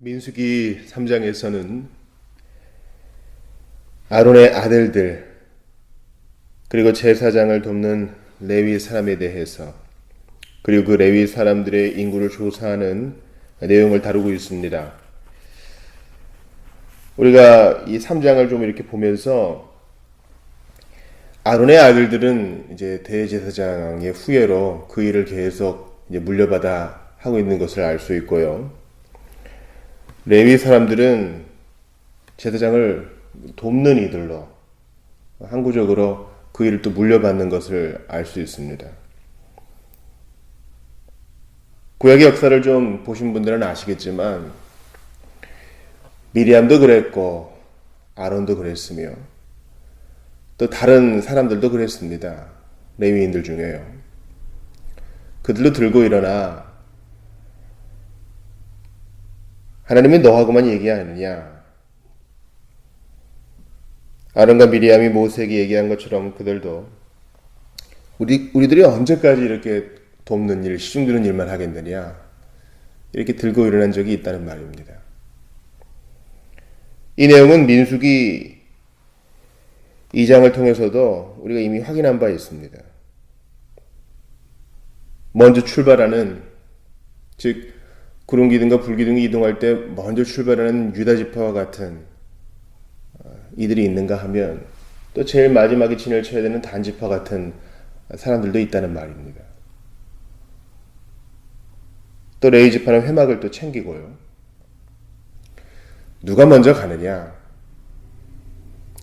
민수기 3장에서는 아론의 아들들 그리고 제사장을 돕는 레위 사람에 대해서 그리고 그 레위 사람들의 인구를 조사하는 내용을 다루고 있습니다. 우리가 이 3장을 좀 이렇게 보면서 아론의 아들들은 이제 대제사장의 후예로 그 일을 계속 이제 물려받아 하고 있는 것을 알 수 있고요. 레위 사람들은 제사장을 돕는 이들로 항구적으로 그 일을 또 물려받는 것을 알 수 있습니다. 구약의 역사를 좀 보신 분들은 아시겠지만 미리암도 그랬고 아론도 그랬으며 또 다른 사람들도 그랬습니다. 레위인들 중에요. 그들도 들고 일어나 하나님이 너하고만 얘기하느냐? 아론과 미리암이 모세에게 얘기한 것처럼 그들도 우리들이 언제까지 이렇게 돕는 일, 시중드는 일만 하겠느냐? 이렇게 들고 일어난 적이 있다는 말입니다. 이 내용은 민수기 2장을 통해서도 우리가 이미 확인한 바 있습니다. 먼저 출발하는, 즉 구름기둥과 불기둥이 이동할 때 먼저 출발하는 유다 지파와 같은 이들이 있는가 하면 또 제일 마지막에 진을 쳐야 되는 단 지파 같은 사람들도 있다는 말입니다. 또 레위 지파는 회막을 또 챙기고요. 누가 먼저 가느냐,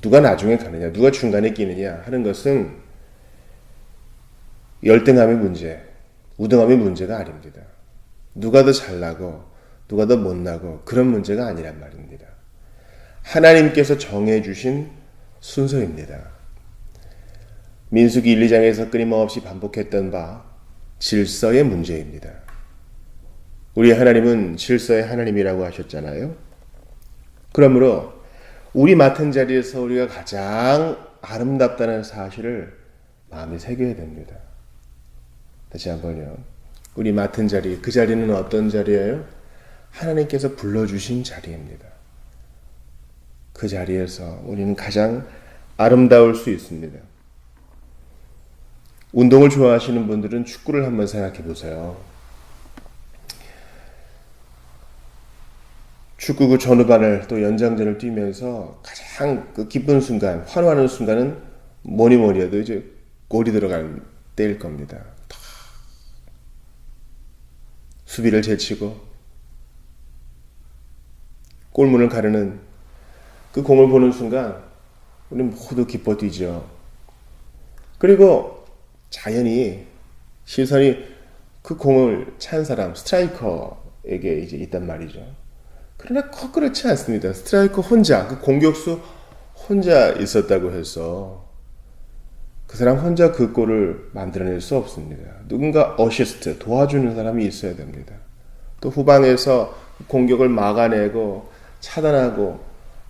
누가 나중에 가느냐, 누가 중간에 끼느냐 하는 것은 열등함의 문제, 우등함의 문제가 아닙니다. 누가 더 잘나고 누가 더 못나고 그런 문제가 아니란 말입니다. 하나님께서 정해주신 순서입니다. 민수기 1, 2장에서 끊임없이 반복했던 바 질서의 문제입니다. 우리 하나님은 질서의 하나님이라고 하셨잖아요. 그러므로 우리 맡은 자리에서 우리가 가장 아름답다는 사실을 마음에 새겨야 됩니다. 다시 한번요. 우리 맡은 자리, 그 자리는 어떤 자리예요? 하나님께서 불러주신 자리입니다. 그 자리에서 우리는 가장 아름다울 수 있습니다. 운동을 좋아하시는 분들은 축구를 한번 생각해 보세요. 축구 그 전후반을 또 연장전을 뛰면서 가장 그 기쁜 순간, 환호하는 순간은 뭐니 해도 이제 골이 들어갈 때일 겁니다. 수비를 제치고 골문을 가르는 그 공을 보는 순간 우리는 모두 기뻐 뛰죠. 그리고 자연히 시선이 그 공을 찬 사람, 스트라이커에게 이제 있단 말이죠. 그러나 꼭 그렇지 않습니다. 스트라이커 혼자, 그 공격수 혼자 있었다고 해서 그 사람 혼자 그 골을 만들어낼 수 없습니다. 누군가 어시스트, 도와주는 사람이 있어야 됩니다. 또 후방에서 공격을 막아내고 차단하고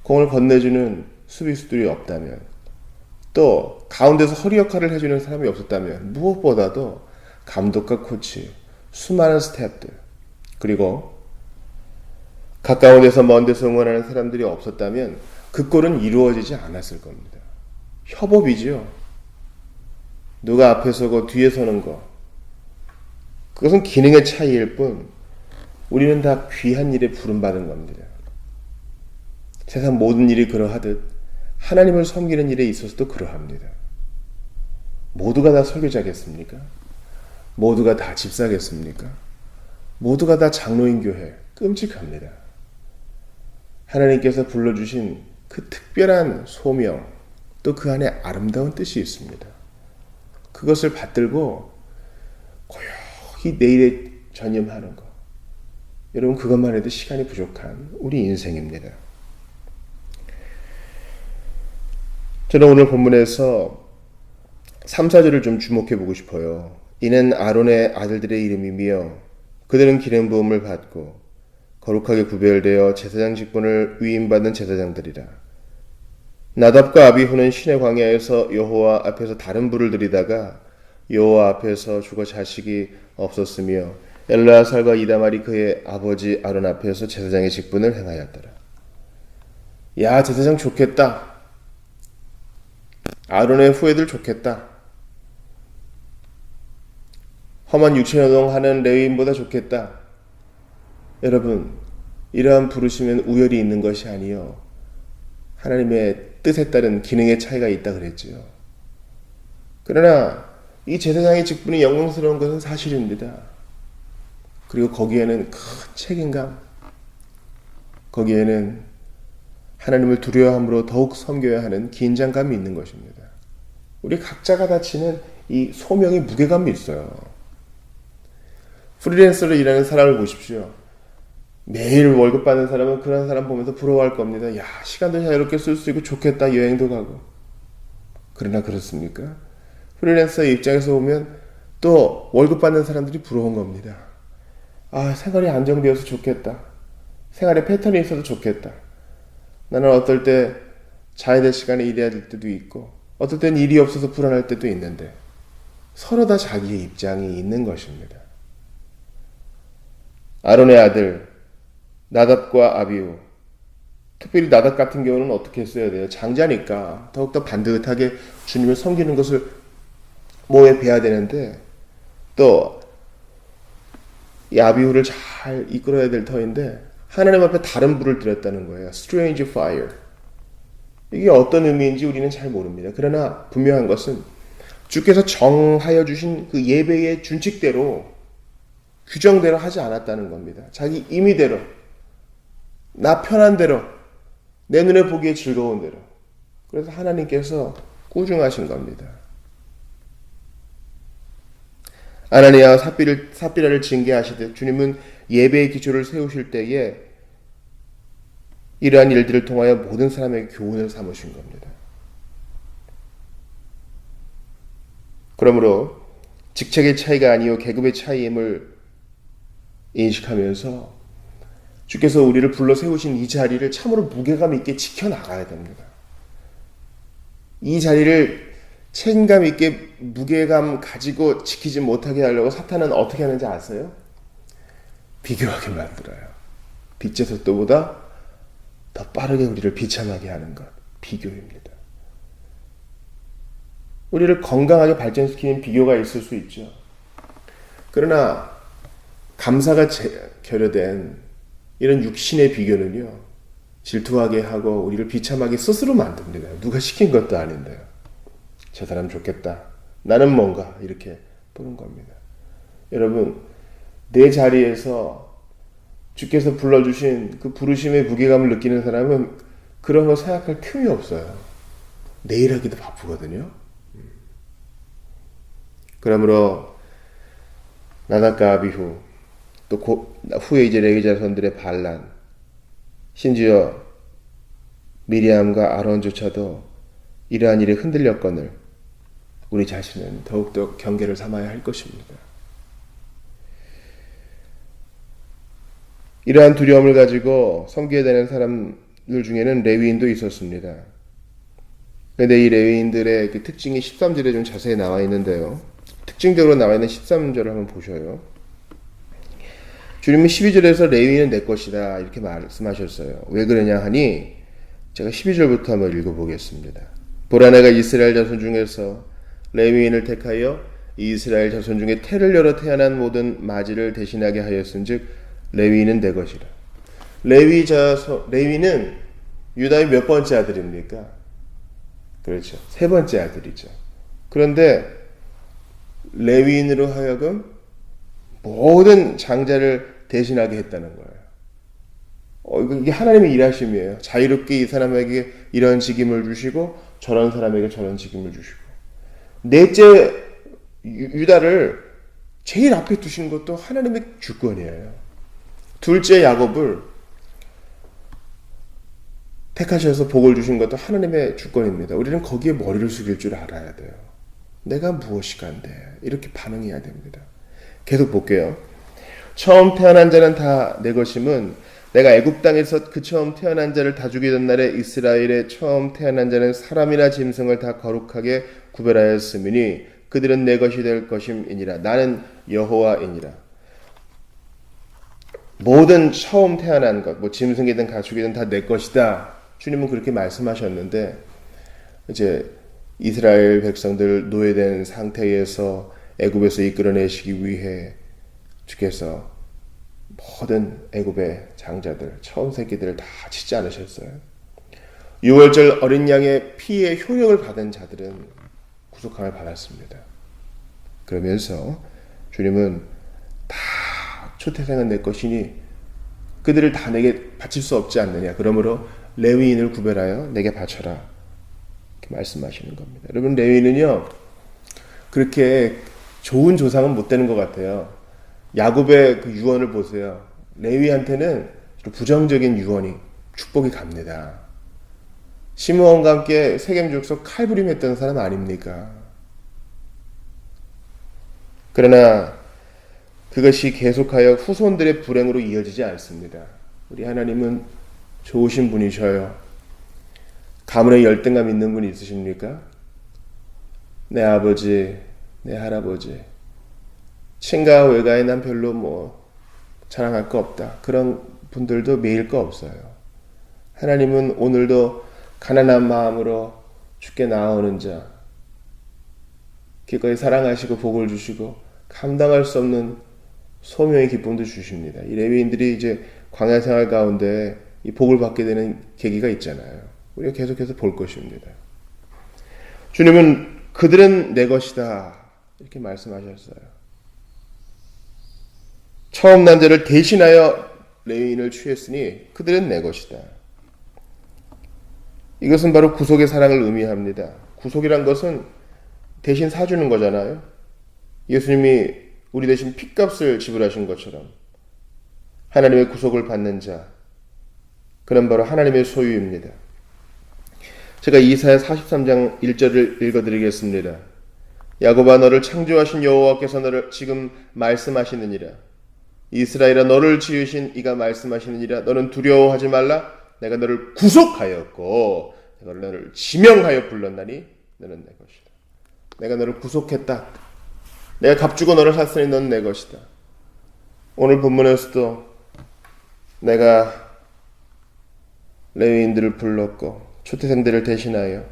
공을 건네주는 수비수들이 없다면, 또 가운데서 허리 역할을 해주는 사람이 없었다면, 무엇보다도 감독과 코치, 수많은 스태프들, 그리고 가까운 데서 먼 데서 응원하는 사람들이 없었다면 그 골은 이루어지지 않았을 겁니다. 협업이지요. 누가 앞에 서고 뒤에 서는 거, 그것은 기능의 차이일 뿐 우리는 다 귀한 일에 부름받은 겁니다. 세상 모든 일이 그러하듯 하나님을 섬기는 일에 있어서도 그러합니다. 모두가 다 설교자겠습니까? 모두가 다 집사겠습니까? 모두가 다 장로인 교회, 끔찍합니다. 하나님께서 불러주신 그 특별한 소명, 또 그 안에 아름다운 뜻이 있습니다. 그것을 받들고 고요히 내일에 전념하는 것, 여러분 그것만 해도 시간이 부족한 우리 인생입니다. 저는 오늘 본문에서 3, 4절을 좀 주목해 보고 싶어요. 이는 아론의 아들들의 이름이며 그들은 기름 부음을 받고 거룩하게 구별되어 제사장 직분을 위임받는 제사장들이라. 나답과 아비후는 신의 광야에서 여호와 앞에서 다른 불을 들이다가 여호와 앞에서 죽어 자식이 없었으며 엘르아살과 이다말이 그의 아버지 아론 앞에서 제사장의 직분을 행하였더라. 야, 제사장 좋겠다. 아론의 후예들 좋겠다. 험한 육체노동하는 레위인보다 좋겠다. 여러분, 이러한 부르심은 우열이 있는 것이 아니요 하나님의 뜻에 따른 기능의 차이가 있다 그랬지요. 그러나 이 제사장의 직분이 영광스러운 것은 사실입니다. 그리고 거기에는 큰 책임감, 거기에는 하나님을 두려워함으로 더욱 섬겨야 하는 긴장감이 있는 것입니다. 우리 각자가 다치는 이 소명의 무게감이 있어요. 프리랜서로 일하는 사람을 보십시오. 매일 월급 받는 사람은 그런 사람 보면서 부러워할 겁니다. 야, 시간도 자유롭게 쓸 수 있고 좋겠다. 여행도 가고. 그러나 그렇습니까? 프리랜서의 입장에서 보면 또 월급 받는 사람들이 부러운 겁니다. 아, 생활이 안정되어서 좋겠다. 생활에 패턴이 있어도 좋겠다. 나는 어떨 때 자야 될 시간에 일해야 될 때도 있고 어떨 땐 일이 없어서 불안할 때도 있는데 서로 다 자기의 입장이 있는 것입니다. 아론의 아들 나답과 아비후, 특별히 나답 같은 경우는 어떻게 했어야 돼요? 장자니까 더욱더 반듯하게 주님을 섬기는 것을 몸에 배야 되는데 또 이 아비후를 잘 이끌어야 될 터인데 하나님 앞에 다른 불을 들였다는 거예요. Strange fire. 이게 어떤 의미인지 우리는 잘 모릅니다. 그러나 분명한 것은 주께서 정하여 주신 그 예배의 준칙대로 규정대로 하지 않았다는 겁니다. 자기 임의대로, 나 편한 대로, 내 눈에 보기에 즐거운 대로. 그래서 하나님께서 꾸중하신 겁니다. 아나니아와 삽비라를 징계하시듯 주님은 예배의 기초를 세우실 때에 이러한 일들을 통하여 모든 사람에게 교훈을 삼으신 겁니다. 그러므로 직책의 차이가 아니요 계급의 차이임을 인식하면서 주께서 우리를 불러 세우신 이 자리를 참으로 무게감 있게 지켜나가야 됩니다. 이 자리를 책임감 있게 무게감 가지고 지키지 못하게 하려고 사탄은 어떻게 하는지 아세요? 비교하게 만들어요. 빛의 속도보다 더 빠르게 우리를 비참하게 하는 것, 비교입니다. 우리를 건강하게 발전시키는 비교가 있을 수 있죠. 그러나 감사가 결여된 이런 육신의 비교는요, 질투하게 하고 우리를 비참하게 스스로 만듭니다. 누가 시킨 것도 아닌데요. 저 사람 좋겠다. 나는 뭔가 이렇게 보는 겁니다. 여러분, 내 자리에서 주께서 불러주신 그 부르심의 무게감을 느끼는 사람은 그런 거 생각할 틈이 없어요. 내일 하기도 바쁘거든요. 그러므로 나답과 아비후, 또 후에 이제 레위 자손들의 반란, 심지어 미리암과 아론조차도 이러한 일에 흔들렸거늘 우리 자신은 더욱더 경계를 삼아야 할 것입니다. 이러한 두려움을 가지고 섬겨야 되는 사람들 중에는 레위인도 있었습니다. 그런데 이 레위인들의 그 특징이 13절에 좀 자세히 나와 있는데요. 특징적으로 나와 있는 13절을 한번 보셔요. 주님은 12절에서 레위인은 내 것이다 이렇게 말씀하셨어요. 왜 그러냐 하니 제가 12절부터 한번 읽어보겠습니다. 보라 내가 이스라엘 자손 중에서 레위인을 택하여 이스라엘 자손 중에 태를 열어 태어난 모든 마지를 대신하게 하였은즉 레위인은 내 것이라. 레위는 유다의 몇 번째 아들입니까? 그렇죠. 세 번째 아들이죠. 그런데 레위인으로 하여금 모든 장자를 대신하게 했다는 거예요. 이게 하나님의 일하심이에요. 자유롭게 이 사람에게 이런 직임을 주시고 저런 사람에게 저런 직임을 주시고 넷째 유다를 제일 앞에 두신 것도 하나님의 주권이에요. 둘째 야곱을 택하셔서 복을 주신 것도 하나님의 주권입니다. 우리는 거기에 머리를 숙일 줄 알아야 돼요. 내가 무엇이간데 이렇게 반응해야 됩니다. 계속 볼게요. 처음 태어난 자는 다 내 것임은 내가 애굽 땅에서 그 처음 태어난 자를 다 죽이던 날에 이스라엘의 처음 태어난 자는 사람이나 짐승을 다 거룩하게 구별하였음이니 그들은 내 것이 될 것임이니라. 나는 여호와이니라. 모든 처음 태어난 것, 뭐 짐승이든 가축이든 다 내 것이다. 주님은 그렇게 말씀하셨는데 이제 이스라엘 백성들 노예된 상태에서 애굽에서 이끌어내시기 위해 주께서 모든 애굽의 장자들, 처음 새끼들을 다 치지 않으셨어요. 유월절 어린 양의 피의 효력을 받은 자들은 구속함을 받았습니다. 그러면서 주님은 다 초태생은 내 것이니 그들을 다 내게 바칠 수 없지 않느냐. 그러므로 레위인을 구별하여 내게 바쳐라. 이렇게 말씀하시는 겁니다. 여러분, 레위인은요 그렇게 좋은 조상은 못 되는 것 같아요. 야곱의 그 유언을 보세요. 레위한테는 부정적인 유언이 축복이 갑니다. 시므온과 함께 세겜 족속 칼부림했던 사람 아닙니까? 그러나 그것이 계속하여 후손들의 불행으로 이어지지 않습니다. 우리 하나님은 좋으신 분이셔요. 가문에 열등감 있는 분 있으십니까? 내 아버지, 내 할아버지, 친가 외가에 난 별로 자랑할 거 없다. 그런 분들도 매일 거 없어요. 하나님은 오늘도 가난한 마음으로 주께 나아오는 자, 기꺼이 사랑하시고 복을 주시고 감당할 수 없는 소명의 기쁨도 주십니다. 이 레위인들이 이제 광야 생활 가운데 이 복을 받게 되는 계기가 있잖아요. 우리가 계속해서 볼 것입니다. 주님은 그들은 내 것이다 이렇게 말씀하셨어요. 처음 난 자를 대신하여 레위인을 취했으니 그들은 내 것이다. 이것은 바로 구속의 사랑을 의미합니다. 구속이란 것은 대신 사주는 거잖아요. 예수님이 우리 대신 핏값을 지불하신 것처럼 하나님의 구속을 받는 자, 그는 바로 하나님의 소유입니다. 제가 이사야 43장 1절을 읽어드리겠습니다. 야곱아, 너를 창조하신 여호와께서 너를 지금 말씀하시느니라. 이스라엘아, 너를 지으신 이가 말씀하시느니라. 너는 두려워하지 말라. 내가 너를 구속하였고 내가 너를 지명하여 불렀나니 너는 내 것이다. 내가 너를 구속했다. 내가 값주고 너를 샀으니 너는 내 것이다. 오늘 본문에서도 내가 레위인들을 불렀고 초태생들을 대신하여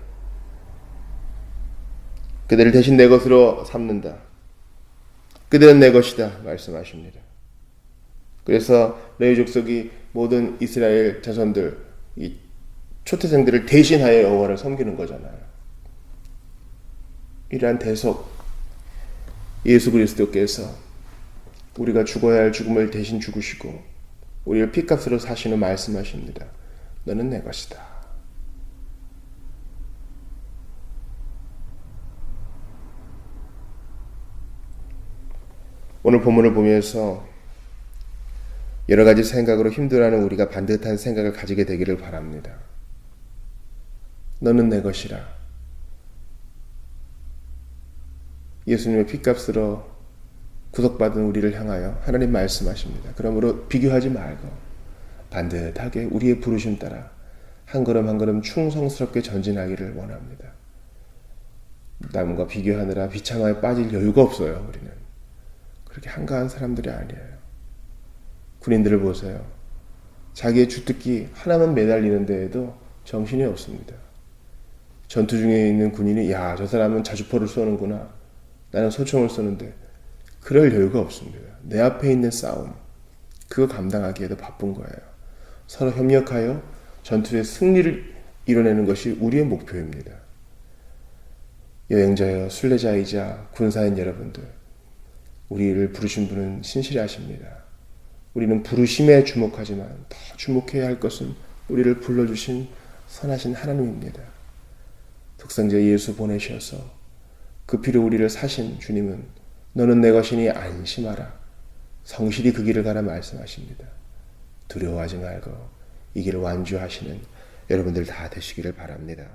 그들을 대신 내 것으로 삼는다. 그들은 내 것이다 말씀하십니다. 그래서 레위 족속이 모든 이스라엘 자손들, 이 초태생들을 대신하여 여호와를 섬기는 거잖아요. 이러한 대속, 예수 그리스도께서 우리가 죽어야 할 죽음을 대신 죽으시고 우리를 핏값으로 사시는 말씀하십니다. 너는 내 것이다. 오늘 본문을 보면서 여러 가지 생각으로 힘들어하는 우리가 반듯한 생각을 가지게 되기를 바랍니다. 너는 내 것이라. 예수님의 핏값으로 구속받은 우리를 향하여 하나님 말씀하십니다. 그러므로 비교하지 말고 반듯하게 우리의 부르심 따라 한 걸음 한 걸음 충성스럽게 전진하기를 원합니다. 남과 비교하느라 비참하게 빠질 여유가 없어요. 우리는 그렇게 한가한 사람들이 아니에요. 군인들을 보세요. 자기의 주특기 하나만 매달리는 데에도 정신이 없습니다. 전투 중에 있는 군인이 야, 저 사람은 자주포를 쏘는구나. 나는 소총을 쏘는데 그럴 여유가 없습니다. 내 앞에 있는 싸움, 그거 감당하기에도 바쁜 거예요. 서로 협력하여 전투의 승리를 이뤄내는 것이 우리의 목표입니다. 여행자여 순례자이자 군사인 여러분들, 우리를 부르신 분은 신실하십니다. 우리는 부르심에 주목하지만 더 주목해야 할 것은 우리를 불러주신 선하신 하나님입니다. 독생자 예수 보내셔서 그 피로 우리를 사신 주님은 너는 내 것이니 안심하라. 성실히 그 길을 가라 말씀하십니다. 두려워하지 말고 이 길을 완주하시는 여러분들 다 되시기를 바랍니다.